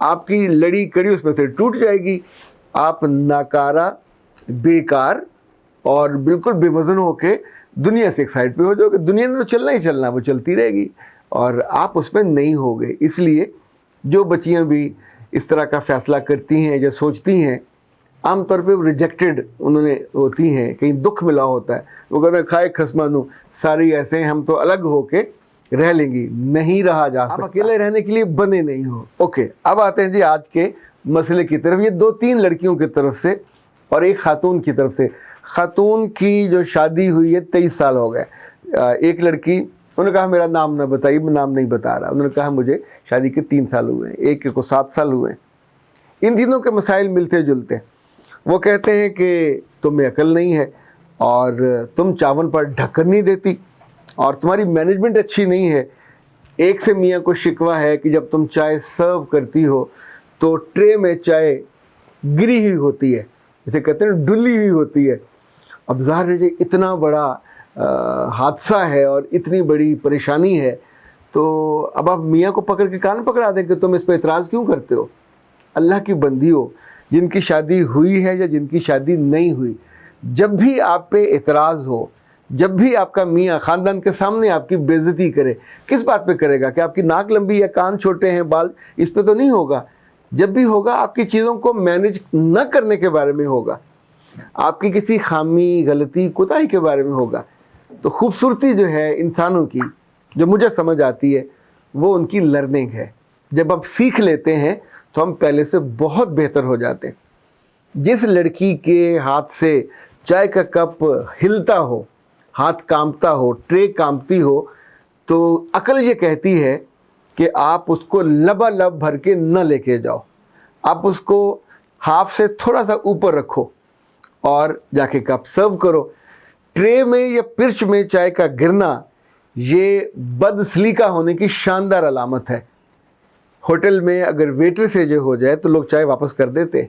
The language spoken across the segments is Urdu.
آپ کی لڑی کڑی اس میں سے ٹوٹ جائے گی، آپ ناکارہ، بیکار اور بالکل بے وزن ہو کے دنیا سے ایک سائڈ پہ ہو جاؤ گے. دنیا نے تو چلنا ہی چلنا، وہ چلتی رہے گی اور آپ اس میں نہیں ہوگے. اس لیے جو بچیاں بھی اس طرح کا فیصلہ کرتی ہیں یا سوچتی ہیں، عام طور پہ ریجیکٹڈ انہوں نے ہوتی ہیں، کہیں دکھ ملا ہوتا ہے، وہ کہتے ہیں کھائے خسمانو ساری ایسے ہیں، ہم تو الگ ہو کے رہ لیں گی. نہیں رہا جا سکتا، آپ اکیلے رہنے کے لیے بنے نہیں ہو. اوکے، اب آتے ہیں جی آج کے مسئلے کی طرف. یہ 2-3 لڑکیوں کی طرف سے اور ایک خاتون کی طرف سے. خاتون کی جو شادی ہوئی ہے 23 سال ہو گئے. ایک لڑکی، انہوں نے کہا میرا نام نہ بتائیے، میں نام نہیں بتا رہا. انہوں نے کہا مجھے شادی کے 3 سال ہوئے ہیں، ایک کو 7 سال ہوئے ہیں. ان تینوں کے مسائل ملتے جلتے ہیں. وہ کہتے ہیں کہ تمہیں عقل نہیں ہے اور تم چاول پر ڈھکن نہیں دیتی اور تمہاری مینجمنٹ اچھی نہیں ہے. ایک سے میاں کو شکوہ ہے کہ جب تم چائے سرو کرتی ہو تو ٹرے میں چائے گری ہوئی ہوتی ہے، جسے کہتے ہیں ڈلی ہوئی ہوتی ہے. اب ظاہر ہے اتنا بڑا حادثہ ہے اور اتنی بڑی پریشانی ہے، تو اب آپ میاں کو پکڑ کے کان پکڑا دیں کہ تم اس پہ اعتراض کیوں کرتے ہو. اللہ کی بندی ہو، جن کی شادی ہوئی ہے یا جن کی شادی نہیں ہوئی، جب بھی آپ پہ اعتراض ہو، جب بھی آپ کا میاں خاندان کے سامنے آپ کی بے عزتی کرے، کس بات پہ کرے گا؟ کہ آپ کی ناک لمبی یا کان چھوٹے ہیں، بال، اس پہ تو نہیں ہوگا. جب بھی ہوگا آپ کی چیزوں کو مینج نہ کرنے کے بارے میں ہوگا، آپ کی کسی خامی، غلطی، کوتاہی کے بارے میں ہوگا. تو خوبصورتی جو ہے انسانوں کی، جو مجھے سمجھ آتی ہے، وہ ان کی لرننگ ہے. جب آپ سیکھ لیتے ہیں تو ہم پہلے سے بہت بہتر ہو جاتے ہیں. جس لڑکی کے ہاتھ سے چائے کا کپ ہلتا ہو، ہاتھ کانپتا ہو، ٹرے کانپتی ہو، تو عقل یہ کہتی ہے کہ آپ اس کو لبالب بھر کے نہ لے کے جاؤ. آپ اس کو ہاف سے تھوڑا سا اوپر رکھو اور جا کے کپ سرو کرو. ٹرے میں یا پرچ میں چائے کا گرنا یہ بد سلیقہ ہونے کی شاندار علامت ہے. ہوٹل میں اگر ویٹر سے جو ہو جائے تو لوگ چائے واپس کر دیتے،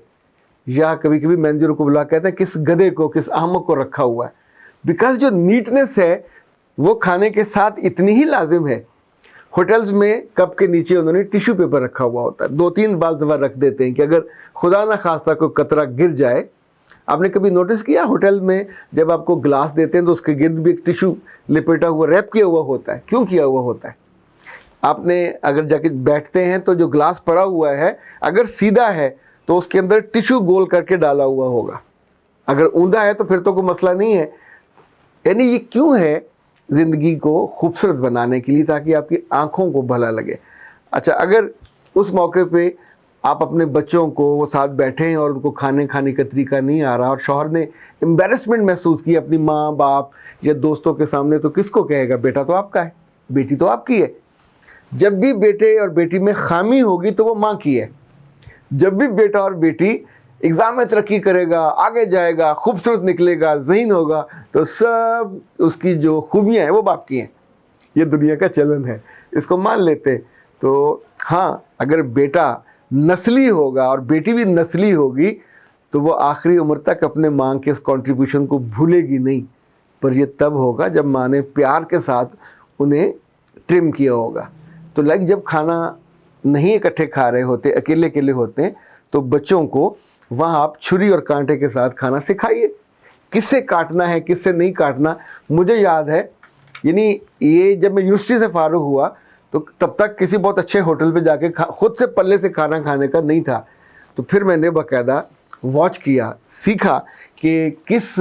یا کبھی کبھی مینیجر کو بلا کہتے ہیں کس گدھے کو، کس احمق کو رکھا ہوا ہے. بیکاز جو نیٹنس ہے وہ کھانے کے ساتھ اتنی ہی لازم ہے. ہوٹلز میں کپ کے نیچے انہوں نے ٹیشو پیپر رکھا ہوا ہوتا ہے، 2-3 بار دفعہ رکھ دیتے ہیں کہ اگر خدا نہ خواستہ کوئی قطرہ گر جائے. آپ نے کبھی نوٹس کیا ہوٹل میں جب آپ کو گلاس دیتے ہیں تو اس کے گرد بھی ایک ٹیشو لپیٹا ہوا، ریپ کیا ہوا ہوتا ہے؟ کیوں کیا ہوا ہوتا ہے؟ آپ نے اگر جا کے بیٹھتے ہیں تو جو گلاس پڑا ہوا ہے اگر سیدھا ہے تو اس کے اندر ٹیشو گول کر کے ڈالا ہوا ہوگا، اگر اوندا ہے تو پھر تو کوئی مسئلہ نہیں ہے. یعنی یہ کیوں ہے؟ زندگی کو خوبصورت بنانے کے لیے، تاکہ آپ کی آنکھوں کو بھلا لگے. اچھا، اگر اس موقع پہ آپ اپنے بچوں کو وہ ساتھ بیٹھے ہیں اور ان کو کھانے کا طریقہ نہیں آ رہا اور شوہر نے امبیرسمنٹ محسوس کی اپنی ماں باپ یا دوستوں کے سامنے، تو کس کو کہے گا؟ بیٹا تو آپ کا ہے، بیٹی تو آپ کی ہے. جب بھی بیٹے اور بیٹی میں خامی ہوگی تو وہ ماں کی ہے. جب بھی بیٹا اور بیٹی ایگزام میں ترقی کرے گا، آگے جائے گا، خوبصورت نکلے گا، ذہین ہوگا، تو سب اس کی جو خوبیاں ہیں وہ باپ کی ہیں. یہ دنیا کا چلن ہے، اس کو مان لیتے. تو ہاں، اگر بیٹا نسلی ہوگا اور بیٹی بھی نسلی ہوگی تو وہ آخری عمر تک اپنے ماں کے اس کنٹریبیوشن کو بھولے گی نہیں. پر یہ تب ہوگا جب ماں نے پیار کے ساتھ انہیں ٹرم کیا ہوگا. تو جب کھانا نہیں اکٹھے کھا رہے ہوتے، اکیلے اکیلے ہوتے ہیں، تو بچوں کو وہاں آپ چھری اور کانٹے کے ساتھ کھانا سکھائیے. کس سے کاٹنا ہے، کس سے نہیں کاٹنا. مجھے یاد ہے، یعنی یہ جب میں یونیورسٹی سے فارغ ہوا تو تب تک کسی بہت اچھے ہوٹل پہ جا کے خود سے پلے سے کھانا کھانے کا نہیں تھا. تو پھر میں نے باقاعدہ واچ کیا، سیکھا کہ کس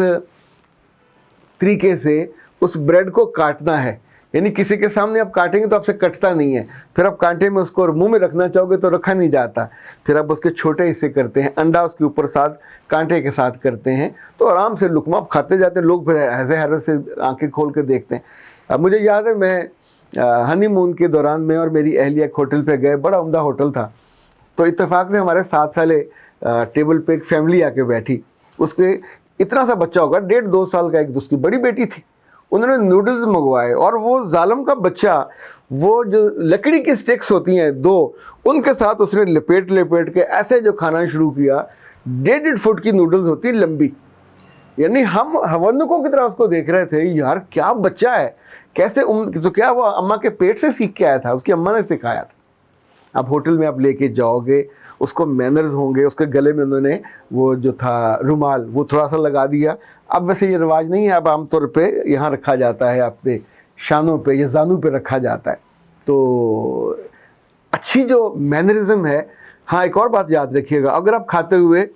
طریقے سے اس بریڈ کو کاٹنا ہے. یعنی کسی کے سامنے آپ کاٹیں گے تو آپ سے کٹتا نہیں ہے، پھر آپ کانٹے میں اس کو منہ میں رکھنا چاہو گے تو رکھا نہیں جاتا. پھر آپ اس کے چھوٹے حصے کرتے ہیں، انڈا اس کے اوپر ساتھ کانٹے کے ساتھ کرتے ہیں، تو آرام سے لقمہ آپ کھاتے جاتے ہیں. لوگ پھر ایسے حیرت سے آنکھیں کھول کے دیکھتے ہیں. اب مجھے یاد ہے، میں ہنی مون کے دوران میں اور میری اہلیہ ایک ہوٹل پہ گئے، بڑا عمدہ ہوٹل تھا. تو اتفاق سے ہمارے 7 سالے ٹیبل پہ ایک فیملی آ کے بیٹھی. اس کے اتنا سا بچہ ہوگا، 1.5-2 سال کا، ایک اس کی بڑی بیٹی تھی. انہوں نے نوڈلز منگوائے اور وہ ظالم کا بچہ، وہ جو لکڑی کی سٹکس ہوتی ہیں 2، ان کے ساتھ اس نے لپیٹ کے ایسے جو کھانا شروع کیا. 1.5 فٹ کی نوڈلز ہوتی ہیں لمبی. یعنی ہم ہونکوں کی طرح اس کو دیکھ رہے تھے، یار کیا بچہ ہے، کیسے تو وہ اماں کے پیٹ سے سیکھ کے آیا تھا، اس کی اماں نے سکھایا تھا. اب ہوٹل میں آپ لے کے جاؤ گے اس کو مینرز ہوں گے. اس کے گلے میں انہوں نے وہ جو تھا رومال وہ تھوڑا سا لگا دیا. اب ویسے یہ رواج نہیں ہے, اب عام طور پہ یہاں رکھا جاتا ہے, اپنے شانوں پہ یا زانوں پہ رکھا جاتا ہے. تو اچھی جو مینرزم ہے. ہاں ایک اور بات یاد رکھیے گا, اگر آپ کھاتے ہوئے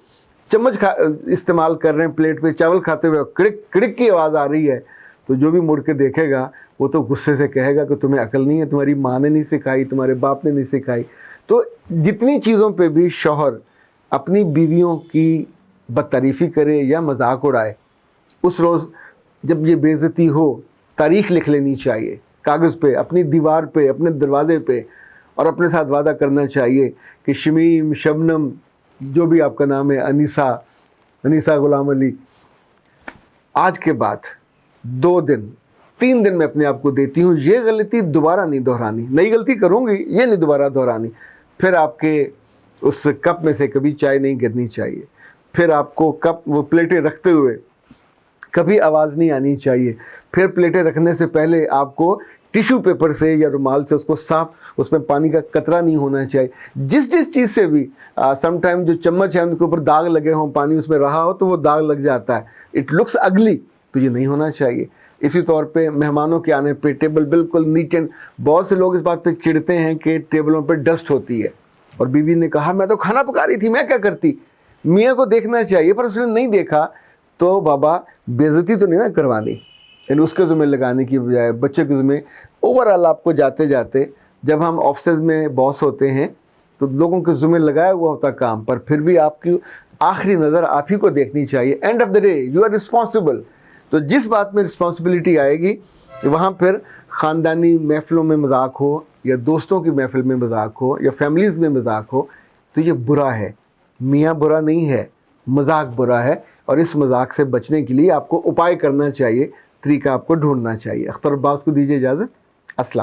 چمچ استعمال کر رہے ہیں پلیٹ پہ, چاول کھاتے ہوئے کڑک کڑک کی آواز آ رہی ہے, تو جو بھی مڑ کے دیکھے گا وہ تو غصے سے کہے گا کہ تمہیں عقل نہیں ہے, تمہاری ماں نے نہیں سکھائی, تمہارے باپ نے نہیں سکھائی. تو جتنی چیزوں پہ بھی شوہر اپنی بیویوں کی بدتعریفی کرے یا مذاق اڑائے, اس روز جب یہ بے عزتی ہو تاریخ لکھ لینی چاہیے کاغذ پہ, اپنی دیوار پہ, اپنے دروازے پہ, اور اپنے ساتھ وعدہ کرنا چاہیے کہ شمیم, شبنم, جو بھی آپ کا نام ہے, انیسہ غلام علی, آج کے بعد 2 دن 3 دن میں اپنے آپ کو دیتی ہوں, یہ غلطی دوبارہ نہیں دہرانی. نئی غلطی کروں گی, یہ نہیں دوبارہ دہرانی. پھر آپ کے اس کپ میں سے کبھی چائے نہیں گرنی چاہیے. پھر آپ کو کپ وہ پلیٹیں رکھتے ہوئے کبھی آواز نہیں آنی چاہیے. پھر پلیٹیں رکھنے سے پہلے آپ کو ٹیشو پیپر سے یا رومال سے اس کو صاف, اس میں پانی کا قطرہ نہیں ہونا چاہیے. جس چیز سے بھی سم ٹائم جو چمچ ہے ان کے اوپر داغ لگے ہوں, پانی اس میں رہا ہو تو وہ داغ لگ جاتا ہے, اٹ لکس اگلی, تو یہ نہیں ہونا چاہیے. اسی طور پہ مہمانوں کے آنے پہ ٹیبل بالکل نیٹ اینڈ, بہت سے لوگ اس بات پہ چڑھتے ہیں کہ ٹیبلوں پہ ڈسٹ ہوتی ہے, اور بیوی نے کہا میں تو کھانا پکا رہی تھی, میں کیا کرتی. میاں کو دیکھنا چاہیے, پر اس نے نہیں دیکھا تو بابا بے عزتی تو نہیں نا کروانی. یعنی اس کے ذمہ لگانے کی بجائے بچے کے ذمہ. اوور آل آپ کو جاتے جاتے جب ہم آفسز میں باس ہوتے ہیں تو لوگوں کے ذمہ لگایا ہوا ہوتا کام پر, پھر بھی آپ کی آخری نظر آپ ہی کو دیکھنی چاہیے. End of the day you are responsible. تو جس بات میں رسپانسبلٹی آئے گی وہاں پھر خاندانی محفلوں میں مذاق ہو یا دوستوں کی محفل میں مذاق ہو یا فیملیز میں مذاق ہو تو یہ برا ہے. میاں برا نہیں ہے, مذاق برا ہے, اور اس مذاق سے بچنے کے لیے آپ کو اپائے کرنا چاہیے, طریقہ آپ کو ڈھونڈنا چاہیے. اختر عباس کو دیجیے اجازت. السلام.